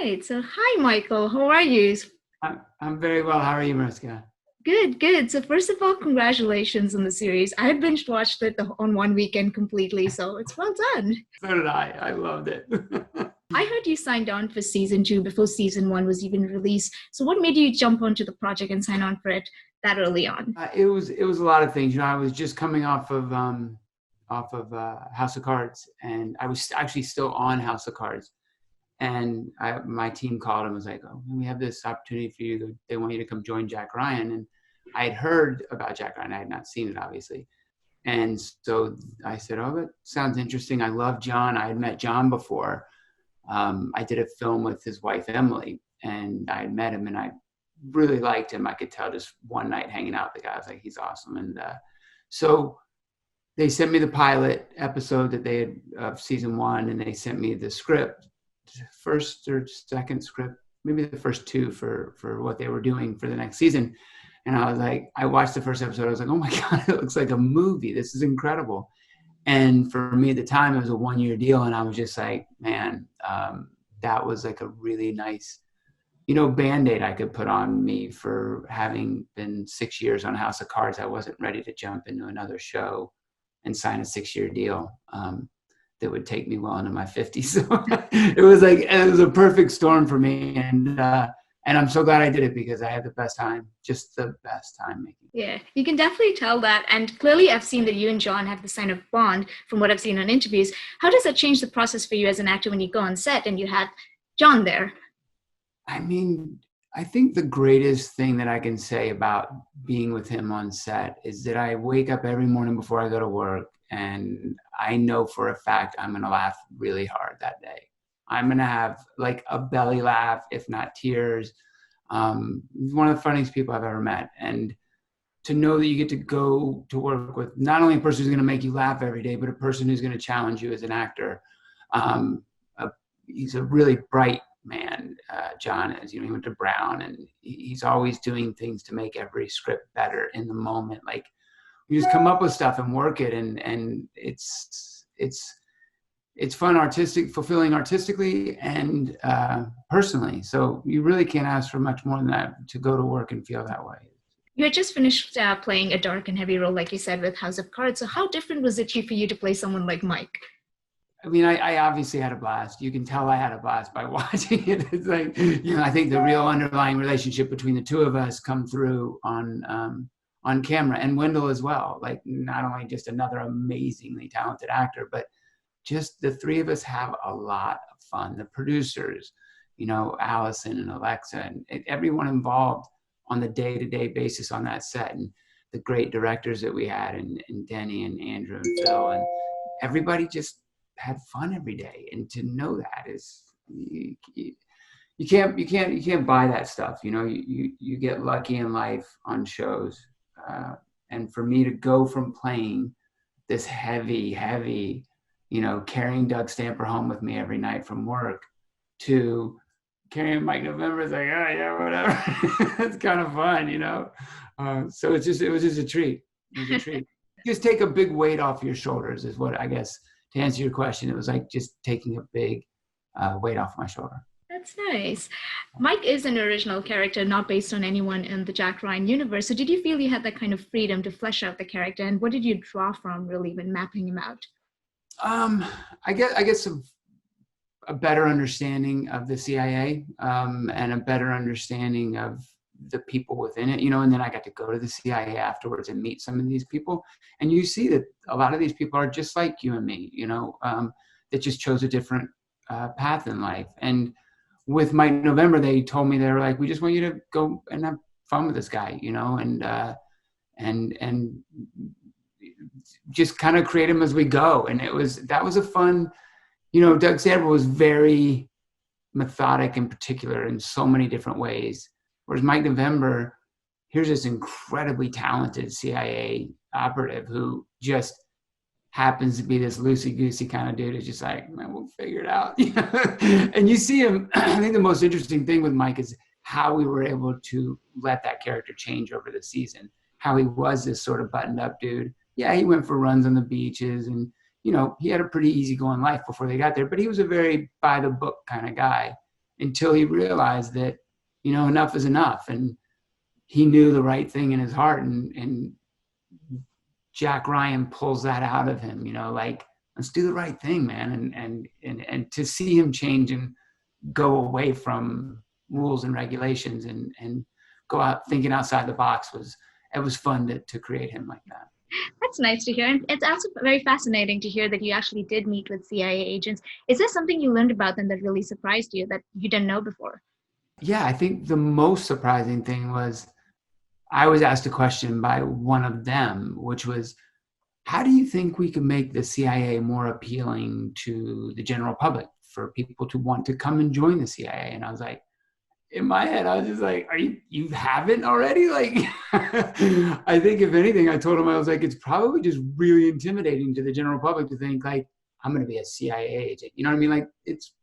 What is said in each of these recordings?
right. So, hi, Michael. How are you? I'm very well. How are you, Marissa? Good, good. So, first of all, congratulations on the series. I binge watched it on one weekend completely, so it's well done. So did I. I loved it. I heard you signed on for season two before season one was even released. So, what made you jump onto the project and sign on for it that early on? It was a lot of things. I was just coming off of House of Cards, and I was actually still on House of Cards. And my team called and was like, "Oh, we have this opportunity for you. They want you to come join Jack Ryan." And I had heard about Jack Ryan. I had not seen it, obviously. And so I said, "Oh, that sounds interesting. I love John. I had met John before. I did a film with his wife, Emily, and I had met him and I really liked him. I could tell just one night hanging out with the guy, I was like, he's awesome." And so they sent me the pilot episode that they had of season one, and they sent me the script, first or second script, maybe the first two for what they were doing for the next season. And I was like, I watched the first episode. I was like, oh my God, it looks like a movie. This is incredible. And for me at the time, it was a 1-year deal. And I was just like, man, that was like a really nice, Band-Aid I could put on me for having been 6 years on House of Cards. I wasn't ready to jump into another show and sign a 6-year deal that would take me well into my 50s. So it was a perfect storm for me. And I'm so glad I did it because I had the best time, just the best time making. Yeah, you can definitely tell that. And clearly, I've seen that you and John have this kind of bond from what I've seen on interviews. How does that change the process for you as an actor when you go on set and you had John there? I mean, I think the greatest thing that I can say about being with him on set is that I wake up every morning before I go to work and I know for a fact I'm going to laugh really hard that day. I'm going to have like a belly laugh, if not tears. He's one of the funniest people I've ever met. And to know that you get to go to work with not only a person who's going to make you laugh every day, but a person who's going to challenge you as an actor. Uh, he's a really bright man, John is. He went to Brown, and he's always doing things to make every script better in the moment. Like, you just come up with stuff and work it, and it's fun, fulfilling artistically and personally. So you really can't ask for much more than that, to go to work and feel that way. You had just finished playing a dark and heavy role, like you said, with House of Cards. So how different was it for you to play someone like Mike? I mean, I obviously had a blast. You can tell I had a blast by watching it. It's like, I think the real underlying relationship between the two of us come through on camera, and Wendell as well. Like, not only just another amazingly talented actor, but just the three of us have a lot of fun. The producers, Allison and Alexa, and everyone involved on the day-to-day basis on that set, and the great directors that we had, and Denny and Andrew and Phil, and everybody just had fun every day. And to know that is, you can't buy that stuff. You get lucky in life on shows. And for me to go from playing this heavy, carrying Doug Stamper home with me every night from work to carrying Mike November, is like, oh yeah, whatever. It's kind of fun, so it was just a treat. It was a treat. Just take a big weight off your shoulders is what, I guess, to answer your question. It was like just taking a big weight off my shoulder. That's nice. Mike is an original character, not based on anyone in the Jack Ryan universe. So did you feel you had that kind of freedom to flesh out the character? And what did you draw from, really, when mapping him out? I guess a better understanding of the CIA, and a better understanding of the people within it, and then I got to go to the CIA afterwards and meet some of these people. And you see that a lot of these people are just like you and me, that just chose a different path in life. And with Mike November, they told me, they were like, we just want you to go and have fun with this guy, and just kind of create him as we go. And that was a fun, Doug Stamper was very methodic and particular in so many different ways. Whereas Mike November, here's this incredibly talented CIA operative who just happens to be this loosey-goosey kind of dude who's just like, man, we'll figure it out. And you see him, I think the most interesting thing with Mike is how we were able to let that character change over the season, how he was this sort of buttoned-up dude. Yeah, he went for runs on the beaches, and, he had a pretty easygoing life before they got there, but he was a very by-the-book kind of guy. until he realized that, enough is enough. And he knew the right thing in his heart. And Jack Ryan pulls that out of him, like, let's do the right thing, man. And to see him change and go away from rules and regulations and go out thinking outside the box it was fun to create him like that. That's nice to hear. And it's also very fascinating to hear that you actually did meet with CIA agents. Is there something you learned about them that really surprised you that you didn't know before? Yeah, I think the most surprising thing was I was asked a question by one of them, which was, how do you think we can make the CIA more appealing to the general public for people to want to come and join the CIA? And I was like, in my head, I was just like, you haven't already? Like, I think if anything, I told him, I was like, it's probably just really intimidating to the general public to think like, I'm going to be a CIA agent. You know what I mean? Like, it's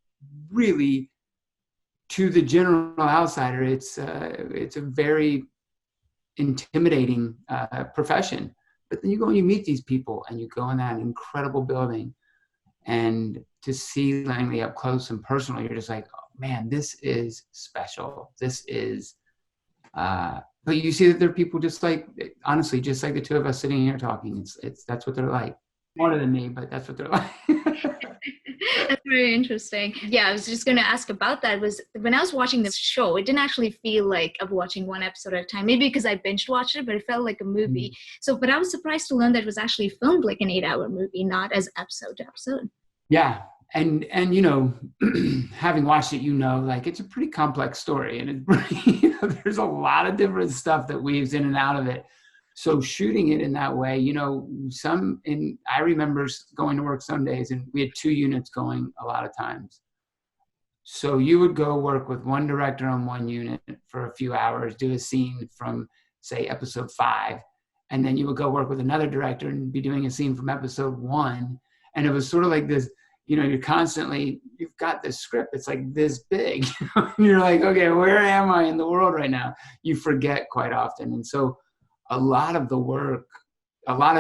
really, to the general outsider, it's a very intimidating profession. But then you go and you meet these people and you go in that incredible building, and to see Langley up close and personal, you're just like, oh, man, this is special. This is, but you see that there are people just like, honestly, just like the two of us sitting here talking. That's what they're like. Smarter than me, but that's what they're like. That's very interesting. Yeah, I was just going to ask about that. Was when I was watching this show, it didn't actually feel like of watching one episode at a time. Maybe because I binge watched it, but it felt like a movie. So, but I was surprised to learn that it was actually filmed like an 8-hour movie, not as episode to episode. Yeah. And having watched it, like, it's a pretty complex story, and there's a lot of different stuff that weaves in and out of it. So shooting it in that way, I remember going to work some days and we had 2 units going a lot of times. So you would go work with one director on one unit for a few hours, do a scene from, say, episode 5, and then you would go work with another director and be doing a scene from episode 1. And it was sort of like this, you've got this script, it's like this big. And you're like, okay, where am I in the world right now? You forget quite often. And so a lot of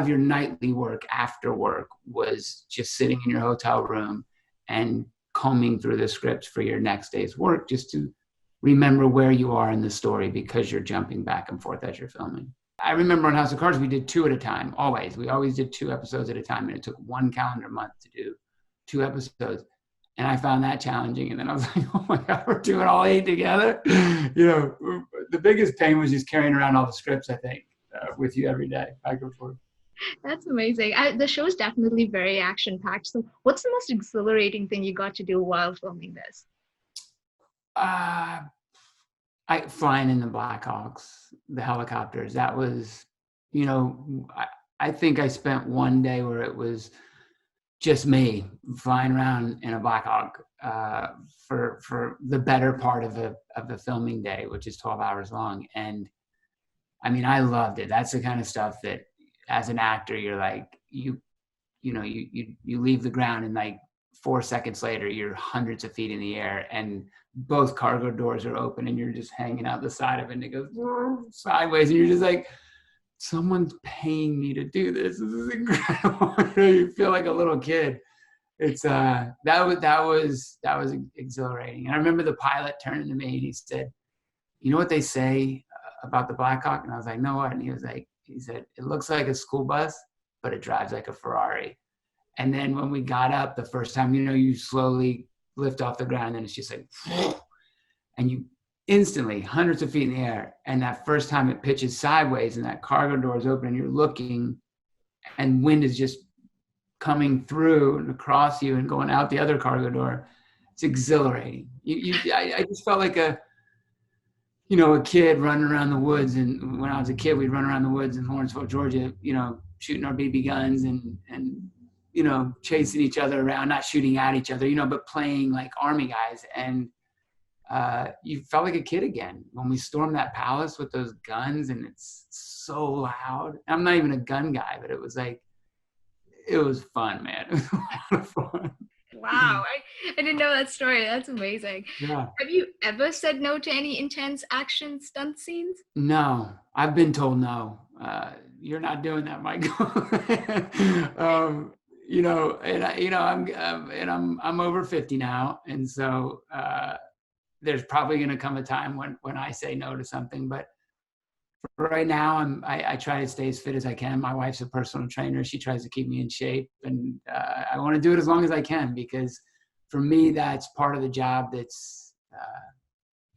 your nightly work after work was just sitting in your hotel room and combing through the scripts for your next day's work, just to remember where you are in the story, because you're jumping back and forth as you're filming. I remember on House of Cards, we did 2 at a time, always. We always did 2 episodes at a time, and it took 1 calendar month to do 2 episodes. And I found that challenging. And then I was like, oh my God, we're doing all 8 together. The biggest pain was just carrying around all the scripts, I think, with you every day, back and forth. That's amazing. The show is definitely very action-packed. So what's the most exhilarating thing you got to do while filming this? Flying in the Blackhawks, the helicopters. That was, I think I spent one day where it was just me flying around in a Blackhawk for the better part of the filming day, which is 12 hours long. And I mean, I loved it. That's the kind of stuff that, as an actor, you're like, you leave the ground and like 4 seconds later, you're hundreds of feet in the air and both cargo doors are open and you're just hanging out the side of it and it goes sideways and you're just like, someone's paying me to do this. This is incredible. You feel like a little kid. It's that was exhilarating. And I remember the pilot turning to me and he said, "You know what they say about the Blackhawk?" And I was like, "No, what?" And he said, "It looks like a school bus, but it drives like a Ferrari." And then when we got up the first time, you slowly lift off the ground and it's just like, and you instantly hundreds of feet in the air. And that first time it pitches sideways and that cargo door is open and you're looking and wind is just coming through and across you and going out the other cargo door. It's exhilarating. I just felt like a kid running around the woods. And when I was a kid, we'd run around the woods in Lawrenceville, Georgia, shooting our BB guns and chasing each other around, not shooting at each other, but playing like army guys. And you felt like a kid again when we stormed that palace with those guns, and it's so loud. I'm not even a gun guy, but it was fun, man. It was a lot of fun. Wow, I didn't know that story. That's amazing. Yeah. Have you ever said no to any intense action stunt scenes? No, I've been told no. You're not doing that, Michael. I'm over 50 now, and so there's probably going to come a time when I say no to something. But right now, I try to stay as fit as I can. My wife's a personal trainer. She tries to keep me in shape, and I want to do it as long as I can, because for me, that's part of the job. That's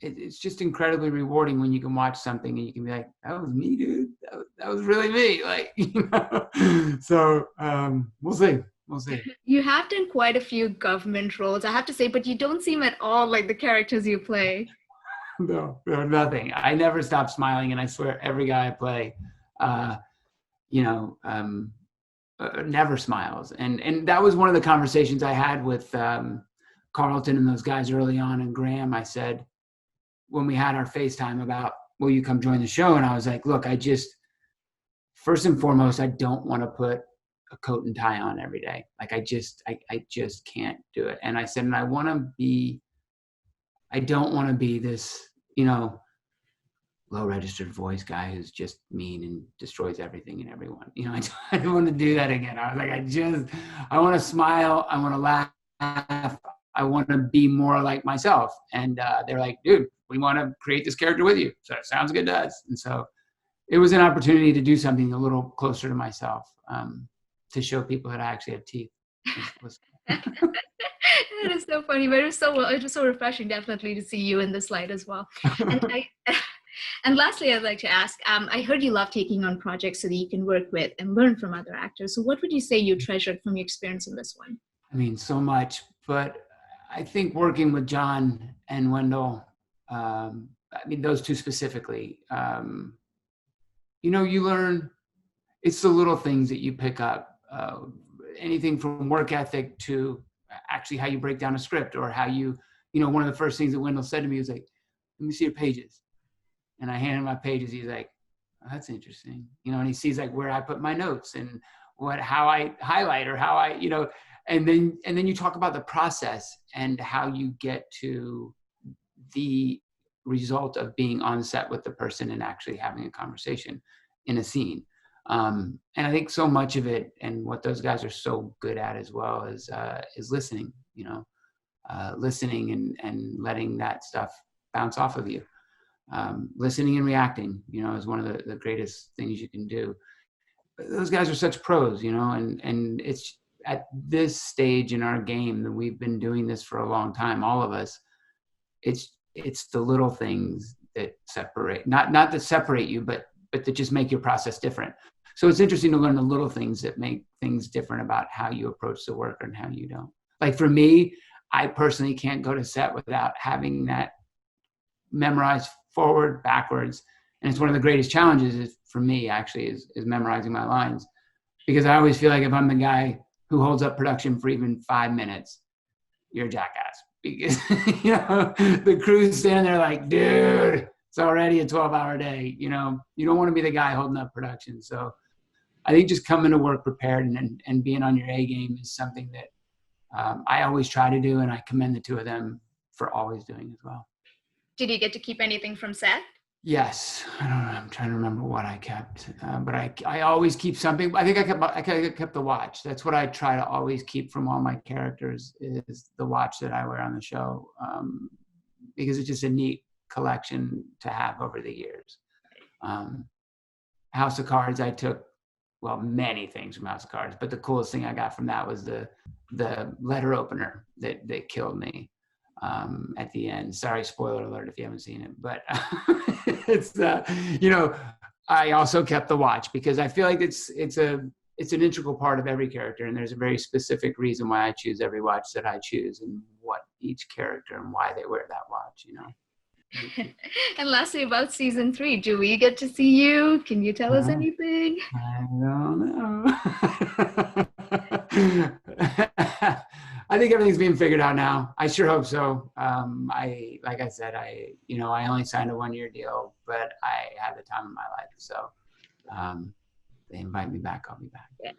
it's just incredibly rewarding when you can watch something and you can be like, that was me, dude. That was really me. Like, you know? So we'll see. We'll see. You have done quite a few government roles, I have to say, but you don't seem at all like the characters you play. No, nothing. I never stop smiling, and I swear every guy I play, you know, never smiles. And that was one of the conversations I had with Carlton and those guys early on, and Graham. I said, when we had our FaceTime about, will you come join the show? And I was like, look, first and foremost, I don't want to put a coat and tie on every day. Like I just can't do it. And I said, and I don't want to be this, you know, low registered voice guy who's just mean and destroys everything and everyone. You know, I don't want to do that again. I was like, I want to smile. I want to laugh. I want to be more like myself. And they're like, dude, we want to create this character with you. So it sounds good to us. And so it was an opportunity to do something a little closer to myself, to show people that I actually have teeth. That is so funny, but it was so refreshing, definitely, to see you in this light as well. And lastly, I'd like to ask, I heard you love taking on projects so that you can work with and learn from other actors. So what would you say you treasured from your experience in this one? I mean, so much, but I think working with John and Wendell, I mean, those two specifically, you know, you learn, it's the little things that you pick up, anything from work ethic to actually how you break down a script, or how you know, one of the first things that Wendell said to me was like, let me see your pages. And I handed him my pages. He's like, oh, that's interesting. You know, and he sees like where I put my notes and how I highlight, or how I, you know, and then you talk about the process and how you get to the result of being on set with the person and actually having a conversation in a scene. And I think so much of it, and what those guys are so good at as well, is listening, you know, listening and letting that stuff bounce off of you. Listening and reacting, you know, is one of the greatest things you can do. Those guys are such pros, you know, and it's at this stage in our game that we've been doing this for a long time, all of us. It's the little things that separate, not that separate you, but that just make your process different. So it's interesting to learn the little things that make things different about how you approach the work and how you don't. Like for me, I personally can't go to set without having that memorized forward, backwards. And it's one of the greatest challenges for me, actually, is memorizing my lines. Because I always feel like if I'm the guy who holds up production for even 5 minutes, you're a jackass. Because, you know, the crew's standing there like, dude, it's already a 12-hour day. You know, you don't want to be the guy holding up production. So I think just coming to work prepared and being on your A game is something that I always try to do. And I commend the two of them for always doing as well. Did you get to keep anything from Seth? Yes. I don't know. I'm trying to remember what I kept, but I always keep something. I think I kept the watch. That's what I try to always keep from all my characters, is the watch that I wear on the show, because it's just a neat collection to have over the years. House of Cards, I took, well, many things from House of Cards, but the coolest thing I got from that was the letter opener that killed me. At the end. Sorry, spoiler alert if you haven't seen it, but it's you know, I also kept the watch because I feel like it's an integral part of every character, and there's a very specific reason why I choose every watch that I choose, and what each character and why they wear that watch, you know. And lastly, about season 3, do we get to see you? Can you tell us anything? I don't know. I think everything's being figured out now. I sure hope so. Like I said, I only signed a 1-year deal, but I had the time of my life. So they invite me back, I'll be back. Yeah.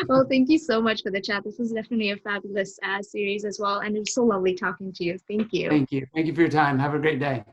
Well, thank you so much for the chat. This was definitely a fabulous series as well. And it was so lovely talking to you. Thank you. Thank you. Thank you for your time. Have a great day.